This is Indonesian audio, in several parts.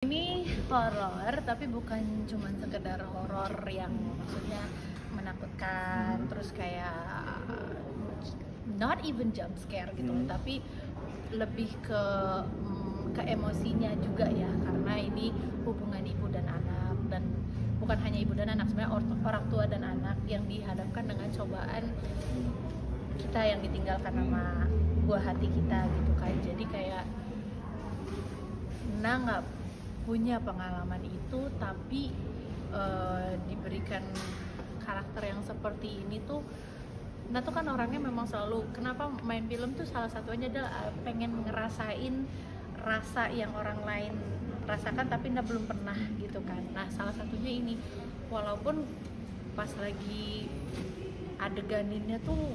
Ini horor, tapi bukan cuma sekedar horor yang maksudnya menakutkan, terus kayak not even jump scare gitu loh, tapi lebih ke emosinya juga ya, karena ini hubungan ibu dan anak, dan bukan hanya ibu dan anak, sebenarnya orang tua dan anak yang dihadapkan dengan cobaan kita yang ditinggalkan sama buah hati kita gitu kan. Jadi kayak nggak punya pengalaman itu, tapi diberikan karakter yang seperti ini tuh, Nah tuh kan orangnya memang selalu, kenapa main film tuh salah satunya adalah pengen ngerasain rasa yang orang lain rasakan tapi Nah belum pernah gitu kan. Nah salah satunya ini, walaupun pas lagi adeganinnya tuh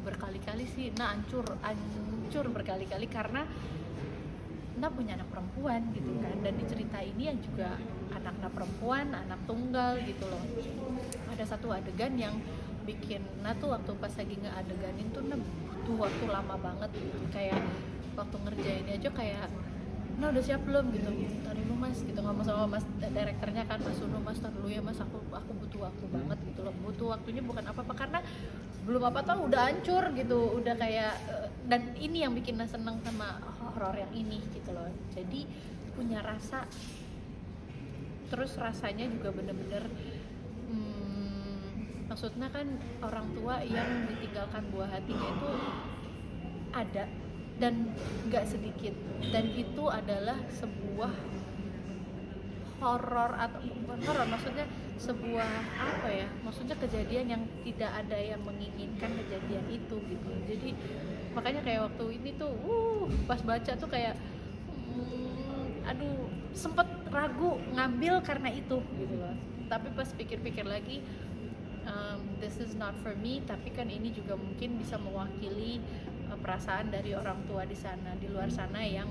berkali-kali sih Nah hancur berkali-kali karena Nah punya anak perempuan gitu kan, dan di cerita ini yang juga anak perempuan, anak tunggal gitu loh. Ada satu adegan yang bikin Nah tuh waktu pas lagi ngeadeganin tuh Nah butuh waktu lama banget gitu. Kayak waktu ngerjainnya aja kayak Nah udah siap belum gitu, tar dulu mas gitu, ngomong sama mas direkturnya kan, Mas Sunu, mas tar dulu ya mas, aku butuh waktu banget gitu loh. Butuh waktunya bukan apa-apa karena belum apa tahu udah hancur gitu, udah kayak dan ini yang bikin Nah seneng sama horor yang ini gitu loh. Jadi punya rasa, terus rasanya juga bener-bener maksudnya kan orang tua yang ditinggalkan buah hatinya itu ada dan nggak sedikit, dan itu adalah sebuah horor, atau bukan horor, maksudnya sebuah apa ya, maksudnya kejadian yang tidak ada yang menginginkan kejadian itu gitu. Jadi makanya kayak waktu ini tuh pas baca tuh kayak aduh sempet ragu ngambil karena itu gitu loh. Tapi pas pikir-pikir lagi, this is not for me, tapi kan ini juga mungkin bisa mewakili perasaan dari orang tua di sana, di luar sana yang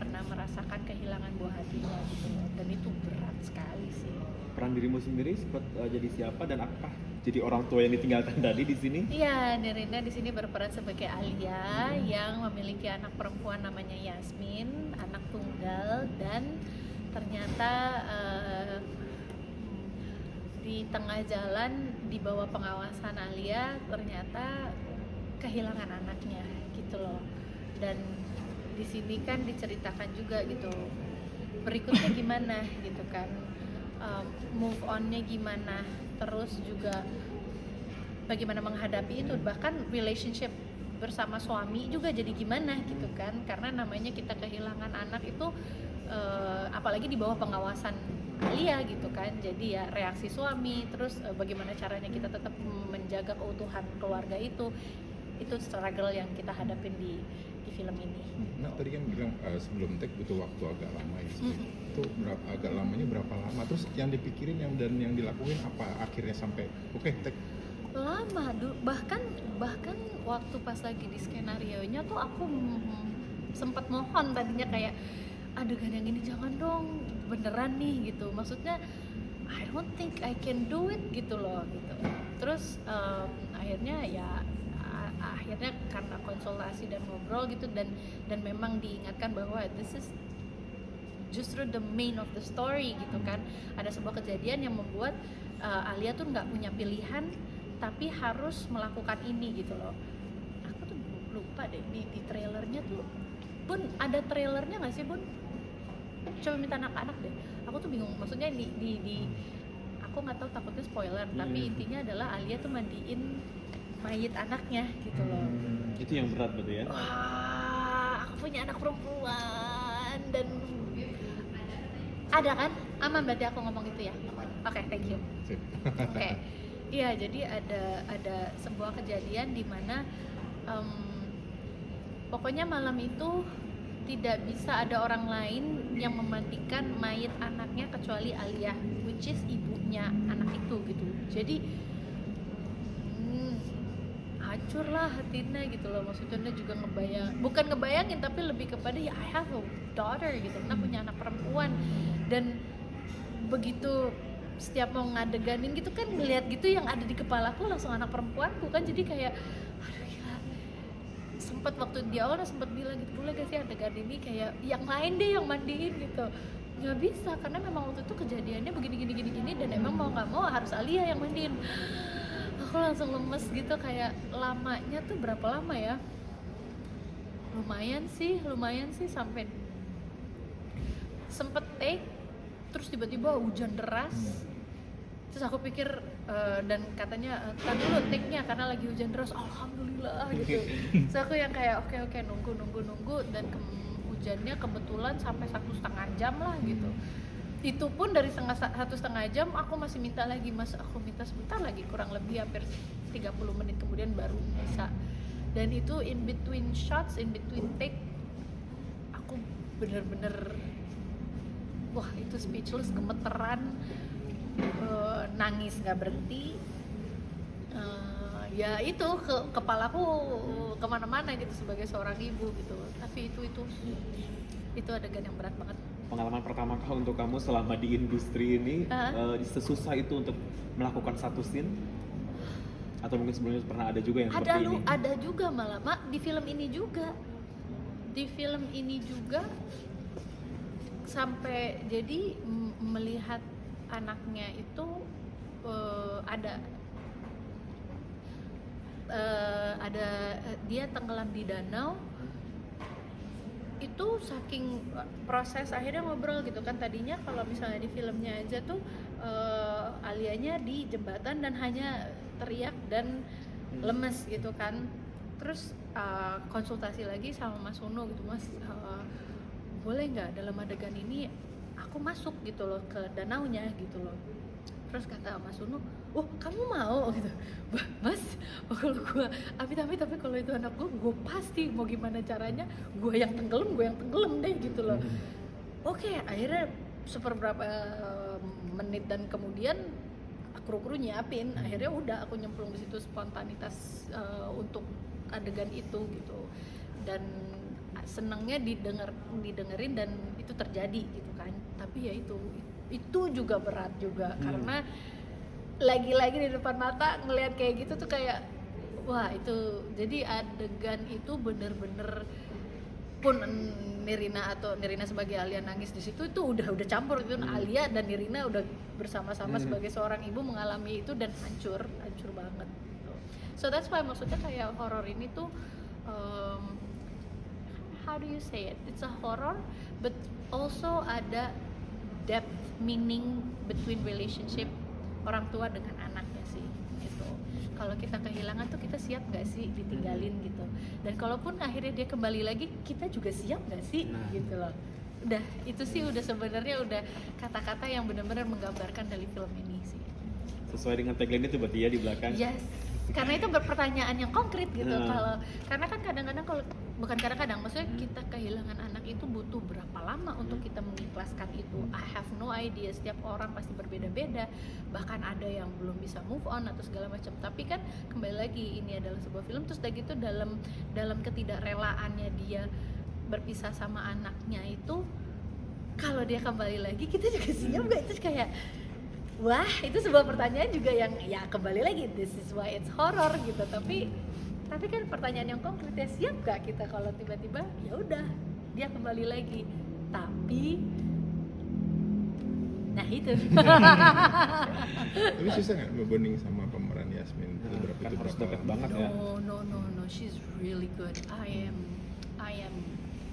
pernah merasakan kehilangan buah hatinya gitu loh. Dan itu berat sekali sih. Peran dirimu sendiri sempat jadi siapa dan apa jadi orang tua yang ditinggalkan tadi di sini? Iya, Nirina di sini berperan sebagai Alia yang memiliki anak perempuan namanya Yasmin, anak tunggal, dan ternyata di tengah jalan di bawah pengawasan Alia ternyata kehilangan anaknya gitu loh. Dan di sini kan diceritakan juga gitu berikutnya gimana gitu kan, move on-nya gimana, terus juga bagaimana menghadapi itu, bahkan relationship bersama suami juga jadi gimana gitu kan, karena namanya kita kehilangan anak itu apalagi di bawah pengawasan Alia gitu kan. Jadi ya reaksi suami, terus bagaimana caranya kita tetap menjaga keutuhan keluarga itu struggle yang kita hadapin di film ini. Nah tadi kan bilang sebelum take butuh waktu agak lama ya. Itu agak lamanya berapa lama? Terus yang dipikirin dan yang dilakuin apa akhirnya sampai take? Lama bahkan waktu pas lagi di skenarionya tuh aku sempat mohon tadinya kayak adegan yang ini jangan dong, beneran nih gitu. Maksudnya I don't think I can do it gitu loh gitu. Terus akhirnya karena konsultasi dan ngobrol gitu, dan memang diingatkan bahwa this is justru the main of the story gitu kan. Ada sebuah kejadian yang membuat Alia tuh nggak punya pilihan tapi harus melakukan ini gitu loh. Aku tuh lupa deh di trailernya tuh, Bun, ada trailernya nggak sih Bun? Coba minta anak-anak deh. Aku tuh bingung, maksudnya di aku nggak tahu, takutnya spoiler, tapi intinya adalah Alia tuh mandiin mayit anaknya gitu loh. Itu yang berat berarti ya? Wah, aku punya anak perempuan dan ada kan? Aman berarti aku ngomong itu ya? Oke, thank you. Oke. Iya, jadi ada sebuah kejadian di mana pokoknya malam itu tidak bisa ada orang lain yang memandikan mayit anaknya kecuali Alia, which is ibunya anak itu gitu. Jadi hancur lah hatinya gitu loh. Maksudnya juga bukan ngebayangin tapi lebih kepada ya I have a daughter gitu, Nah punya anak perempuan. Dan begitu setiap mau ngadeganin gitu kan ngeliat gitu, yang ada di kepalaku langsung anak perempuanku kan. Jadi kayak aduh gila, sempet waktu di awal sempet bilang gitu, boleh gak sih adegan ini kayak yang lain deh yang mandiin gitu. nggak bisa karena memang waktu itu kejadiannya begini dan emang mau nggak mau harus Alia yang mandiin. Aku langsung lemes gitu, kayak lamanya tuh berapa lama ya, lumayan sih sampai sempet take, terus tiba-tiba hujan deras. Terus aku pikir dan katanya tar dulu take-nya karena lagi hujan deras, alhamdulillah gitu. Terus aku yang kayak oke nunggu dan hujannya kebetulan sampai 1,5 jam lah gitu. Itu pun dari 1,5 jam aku masih minta lagi, Mas aku minta sebentar lagi, kurang lebih hampir 30 menit kemudian baru bisa. Dan itu in between shots, in between take, aku bener-bener wah itu speechless, gemeteran, nangis nggak berhenti. Ya itu kepalaku kemana-mana gitu sebagai seorang ibu gitu. Tapi itu adegan yang berat banget. Pengalaman pertama kah untuk kamu selama di industri ini, sesusah itu untuk melakukan satu scene? Atau mungkin sebelumnya pernah ada juga yang seperti ini? Ada juga malah, Mak, di film ini juga sampai jadi melihat anaknya itu ada dia tenggelam di danau. Itu saking proses akhirnya ngobrol gitu kan, tadinya kalau misalnya di filmnya aja tuh Alianya di jembatan dan hanya teriak dan lemes gitu kan. Terus konsultasi lagi sama Mas Uno gitu, Mas boleh nggak dalam adegan ini aku masuk gitu loh ke danaunya gitu loh. Terus kata Mas Uno, oh kamu mau gitu. Mas, kalau gue tapi kalau itu anak gue pasti mau gimana caranya gue yang tenggelam deh gitu loh. Oke, akhirnya seberapa menit dan kemudian kru nyiapin, akhirnya udah aku nyemplung di situ spontanitas untuk adegan itu gitu. Dan senengnya didengerin dan itu terjadi gitu kan. Tapi ya itu juga berat juga karena lagi-lagi di depan mata ngelihat kayak gitu tuh kayak wah itu. Jadi adegan itu bener-bener pun Nirina sebagai Alia nangis di situ itu udah campur itu. Alia dan Nirina udah bersama-sama sebagai seorang ibu mengalami itu dan hancur banget gitu. So that's why maksudnya kayak horor ini tuh how do you say it? It's a horror but also ada depth meaning between relationship orang tua dengan anaknya sih gitu. Kalau kita kehilangan tuh kita siap nggak sih ditinggalin gitu, dan kalaupun akhirnya dia kembali lagi kita juga siap nggak sih gitu loh. Udah itu sih udah sebenarnya udah kata-kata yang benar-benar menggambarkan dari film ini sih. Sesuai dengan tagline itu berarti ya di belakang. Yes, karena itu pertanyaan yang konkret gitu. Karena kan kadang-kadang kalau bukan kadang-kadang, maksudnya kita kehilangan anak itu butuh berapa lama untuk kita mengikhlaskan itu. I have no idea, setiap orang pasti berbeda-beda, bahkan ada yang belum bisa move on atau segala macam. Tapi kan kembali lagi ini adalah sebuah film, terus udah gitu dalam ketidakrelaannya dia berpisah sama anaknya itu, kalau dia kembali lagi kita juga siap nggak? Itu kayak wah, itu sebuah pertanyaan juga yang ya kembali lagi, this is why it's horror gitu. Tapi kan pertanyaan yang konkret ya, siap gak kita kalau tiba-tiba ya udah dia kembali lagi. Tapi nah itu. Tapi susah nggak ngebonding sama pemeran Yasmin? Kan harus dekat banget ya. No, she's really good. I am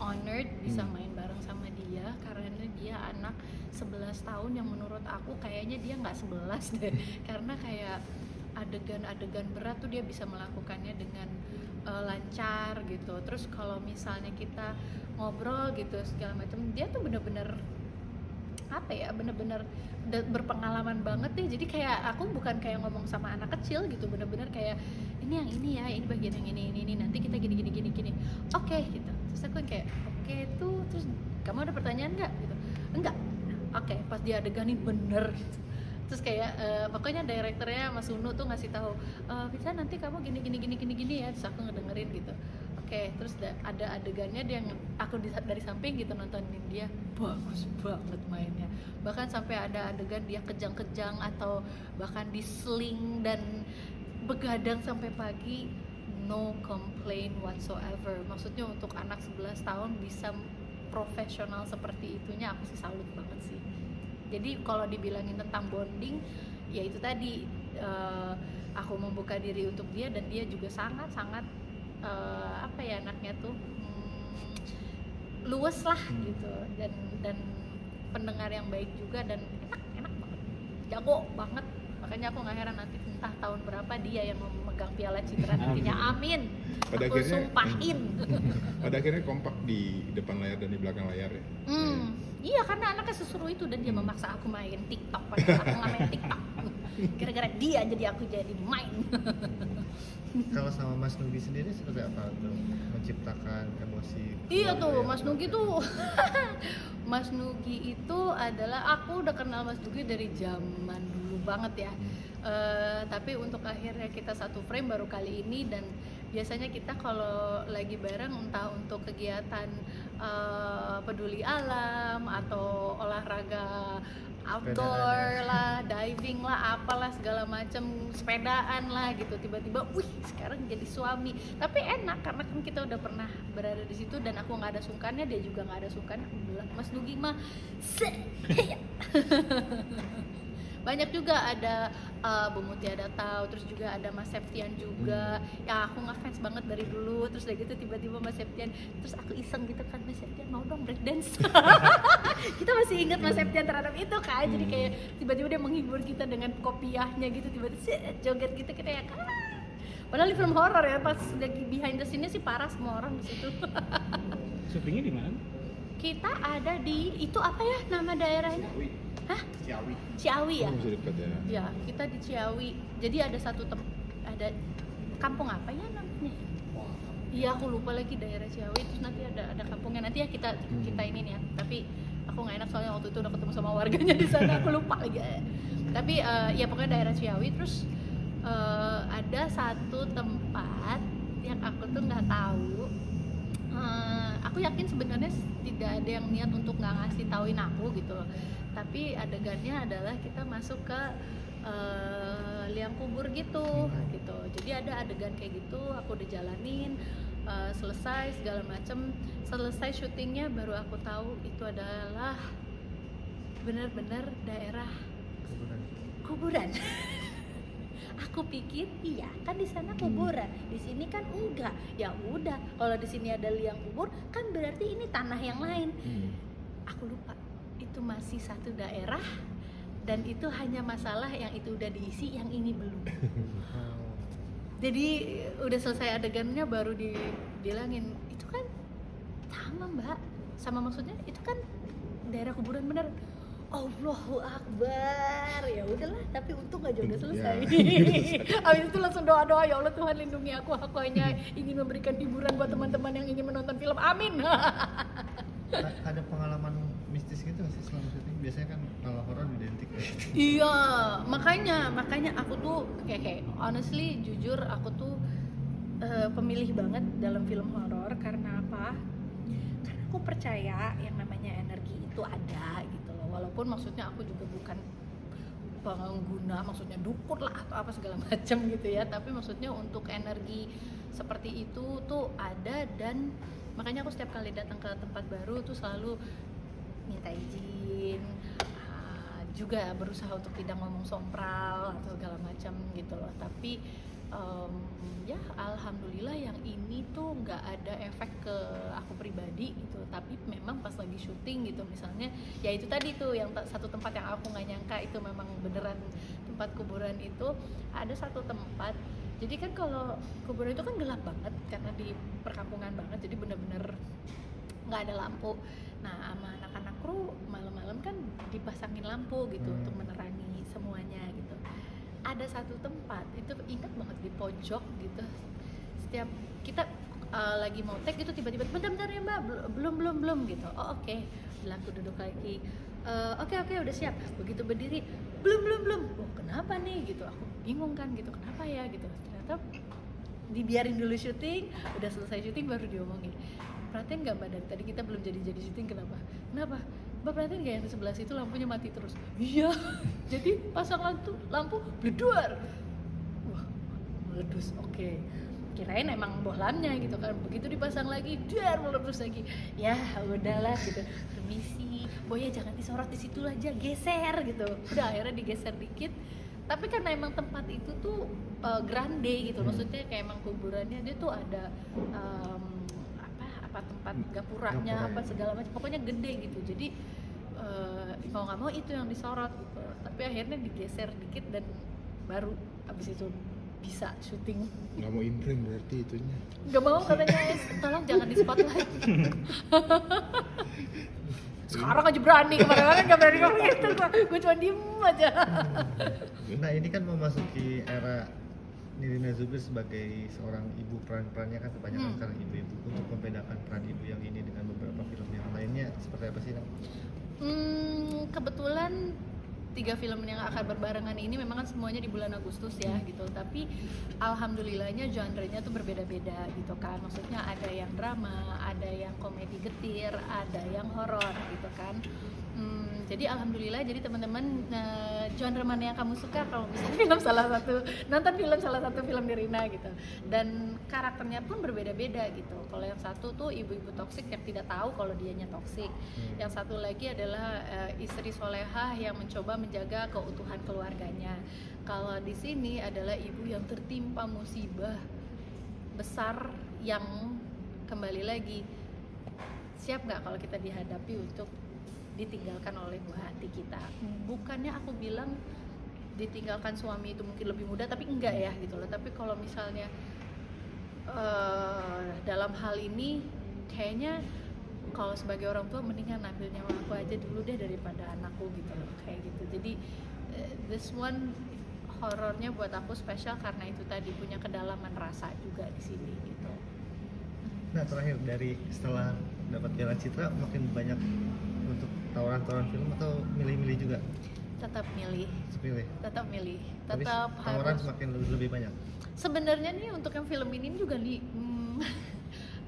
honored bisa main bareng sama dia karena dia anak 11 tahun yang menurut aku kayaknya dia nggak 11 deh. Karena kayak adegan-adegan berat tuh dia bisa melakukannya dengan lancar gitu. Terus kalau misalnya kita ngobrol gitu segala macam, dia tuh bener-bener apa ya, bener-bener berpengalaman banget deh. Jadi kayak aku bukan kayak ngomong sama anak kecil gitu, bener-bener kayak ini yang ini ya, ini bagian yang ini nanti kita gini. Oke, gitu. Terus aku kayak oke tuh, terus kamu ada pertanyaan nggak gitu? Enggak. Oke, pas dia adeganin bener gitu. Terus kayak pokoknya direkturnya Mas Unu tuh ngasih tahu bisa nanti kamu gini ya, terus aku ngedengerin gitu. Oke, terus ada adegannya dia aku dari samping gitu nontonin dia, bagus banget mainnya. Bahkan sampai ada adegan dia kejang-kejang atau bahkan disling dan begadang sampai pagi, no complaint whatsoever. Maksudnya untuk anak 11 tahun bisa seprofesional seperti itunya, aku sih salut banget sih. Jadi kalau dibilangin tentang bonding, ya itu tadi, aku membuka diri untuk dia dan dia juga sangat-sangat apa ya, anaknya tuh luwes lah gitu, dan pendengar yang baik juga, dan enak banget, jago banget. Makanya aku nggak heran nanti entah tahun berapa dia yang memegang piala Citra nantinya. Amin. Aku sumpahin. Pada akhirnya kompak di depan layar dan di belakang layar ya. Iya, karena anaknya seseru itu dan dia memaksa aku main TikTok, padahal aku nggak main TikTok. Gara-gara dia jadi aku jadi main. Kalau sama Mas Nugi sendiri seperti apa tuh menciptakan emosi? Iya tuh, Mas Nugi tuh. Mas Nugi itu adalah, aku udah kenal Mas Nugi dari zaman dulu banget ya. Tapi untuk akhirnya kita satu frame baru kali ini, dan biasanya kita kalau lagi bareng entah untuk kegiatan peduli alam atau olahraga outdoor lah, diving lah, apalah segala macam, sepedaan lah gitu, tiba-tiba wih sekarang jadi suami. Tapi enak karena kan kita udah pernah berada di situ dan aku nggak ada sungkannya, dia juga nggak ada sungkannya. Aku bilang Mas Nugi mah banyak juga, ada Bu Muti ada tahu, terus juga ada Mas Septian juga yang aku ngefans banget dari dulu. Terus udah gitu tiba-tiba Mas Septian, terus aku iseng gitu kan, Mas Septian mau dong breakdance. Kita masih ingat Mas Septian terhadap itu kan, jadi kayak tiba-tiba dia menghibur kita dengan kopiahnya gitu, tiba-tiba joget gitu, kita ya kan. Padahal di film horor ya, pas lagi behind the scene-nya sih parah semua orang di situ. Syutingnya di mana? Kita ada di, itu apa ya nama daerahnya? Hah? Ciawi ya? Masih dekat ya. Ya, kita di Ciawi. Jadi ada satu ada kampung apa ya namanya? Iya, aku lupa lagi daerah Ciawi. Terus nanti ada kampungnya, nanti ya kita ini nih ya. Tapi aku nggak enak soalnya waktu itu udah ketemu sama warganya di sana, aku lupa lagi. Tapi ya pokoknya daerah Ciawi. Terus ada satu tempat yang aku tuh nggak tahu. Aku yakin sebenarnya tidak ada yang niat untuk nggak ngasih tauin aku gitu loh. Tapi adegannya adalah kita masuk ke liang kubur gitu. Jadi ada adegan kayak gitu, aku udah jalanin, selesai segala macem. Selesai syutingnya baru aku tahu itu adalah benar-benar daerah kuburan. Aku pikir iya kan di sana kuburan, di sini kan enggak. Ya udah, kalau di sini ada liang kubur kan berarti ini tanah yang lain. Aku lupa itu masih satu daerah, dan itu hanya masalah yang itu udah diisi, yang ini belum. Jadi udah selesai adegannya baru dibilangin itu kan sama Mbak, sama maksudnya itu kan daerah kuburan bener. Allahu Akbar, ya udahlah, tapi untung aja udah selesai. Habis itu langsung doa, ya Allah Tuhan lindungi aku hanya ingin memberikan hiburan buat teman-teman yang ingin menonton film, amin. Ada pengalaman mistis gitu nggak sih selama syuting? Biasanya kan kalau horor identik gitu. Iya, makanya aku tuh kayak honestly jujur aku tuh pemilih banget dalam film horor. Karena apa? Karena aku percaya yang namanya energi itu ada gitu. Walaupun maksudnya aku juga bukan pengguna, maksudnya dukun lah atau apa segala macam gitu ya, tapi maksudnya untuk energi seperti itu tuh ada. Dan makanya aku setiap kali datang ke tempat baru tuh selalu minta izin, juga berusaha untuk tidak ngomong sompral atau segala macam gitu loh. Tapi ya alhamdulillah yang ini tuh nggak ada efek ke aku pribadi gitu. Tapi memang pas lagi syuting gitu misalnya, ya itu tadi tuh yang satu tempat yang aku nggak nyangka itu memang beneran tempat kuburan itu. Ada satu tempat, jadi kan kalau kuburan itu kan gelap banget karena di perkampungan banget, jadi bener-bener nggak ada lampu. Nah sama anak-anak kru malam-malam kan dipasangin lampu gitu untuk menerangi semuanya gitu. Ada satu tempat itu ingat banget di pojok gitu, setiap kita lagi mau take gitu tiba-tiba bentar ya Mbak, belum gitu. Oh oke. Bilang aku duduk lagi, oke udah siap. Begitu berdiri belum. Oh kenapa nih gitu, aku bingung kan gitu, kenapa ya gitu. Ternyata dibiarin dulu syuting, udah selesai syuting baru diomongin. Perhatiin nggak Mbak, dari tadi kita belum jadi syuting, kenapa Mbak perhatiin nggak yang di sebelah situ lampunya mati terus? Iya. Jadi pasang lampu bledor. Wah, meledos. Oke. kirain emang bohlamnya gitu kan, begitu dipasang lagi dar meletus lagi, ya udahlah gitu, permisi boya jangan disorot di situ aja, geser gitu, udah akhirnya digeser dikit. Tapi karena emang tempat itu tuh grande gitu, maksudnya kayak emang kuburannya dia tuh ada apa tempat gapuranya apa segala macam, pokoknya gede gitu, jadi mau nggak mau itu yang disorot gitu. Tapi akhirnya digeser dikit dan baru abis itu bisa syuting. Nggak mau imprint berarti itunya? Nggak mau katanya, tolong jangan di spotlight. Sekarang aja berani, kemarin-kemarin nggak berani ngomong gitu, gue cuma diem aja. Nah ini kan memasuki era Nirina Zubir sebagai seorang ibu, perannya kan kebanyakan sekarang ibu-ibu. Untuk membedakan peran ibu yang ini dengan beberapa film yang lainnya seperti apa sih? Kebetulan 3 film yang akan berbarengan ini memang kan semuanya di bulan Agustus ya gitu, tapi alhamdulillahnya genre-nya tuh berbeda-beda gitu kan, maksudnya ada yang drama, ada yang komedi getir, ada yang horor gitu kan. Jadi alhamdulillah, jadi teman-teman genre mana yang kamu suka kalau misalnya nonton film salah satu film Nirina gitu, dan karakternya pun berbeda-beda gitu. Kalau yang satu tuh ibu-ibu toksik yang tidak tahu kalau dianya toksik, yang satu lagi adalah istri solehah yang mencoba menjaga keutuhan keluarganya. Kalau di sini adalah ibu yang tertimpa musibah besar yang kembali lagi siap nggak kalau kita dihadapi untuk ditinggalkan oleh buah hati kita. Bukannya aku bilang ditinggalkan suami itu mungkin lebih mudah, tapi enggak ya gitu loh. Tapi kalau misalnya dalam hal ini kayaknya kalau sebagai orang tua mendingan ambil nyawa aku aja dulu deh daripada anakku gitu loh, kayak gitu. Jadi this one horornya buat aku spesial karena itu tadi punya kedalaman rasa juga di sini gitu. Nah terakhir, dari setelah dapat Piala Citra makin banyak untuk tawaran film atau milih-milih juga? Tetap milih. Tapi Tetap tawaran harus. semakin lebih banyak. Sebenarnya nih untuk yang film ini juga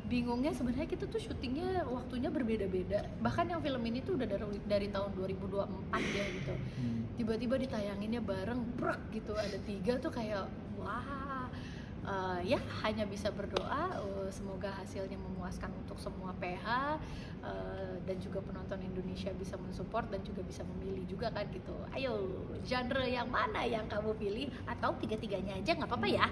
bingungnya sebenarnya kita tuh syutingnya waktunya berbeda-beda. Bahkan yang film ini tuh udah dari tahun 2024 ya gitu. Tiba-tiba ditayanginnya bareng brak gitu, ada 3 tuh kayak wah. Ya hanya bisa berdoa semoga hasilnya memuaskan untuk semua PH dan juga penonton Indonesia bisa mensupport dan juga bisa memilih juga kan gitu. Ayo, genre yang mana yang kamu pilih, atau 3-tiganya aja nggak apa-apa ya.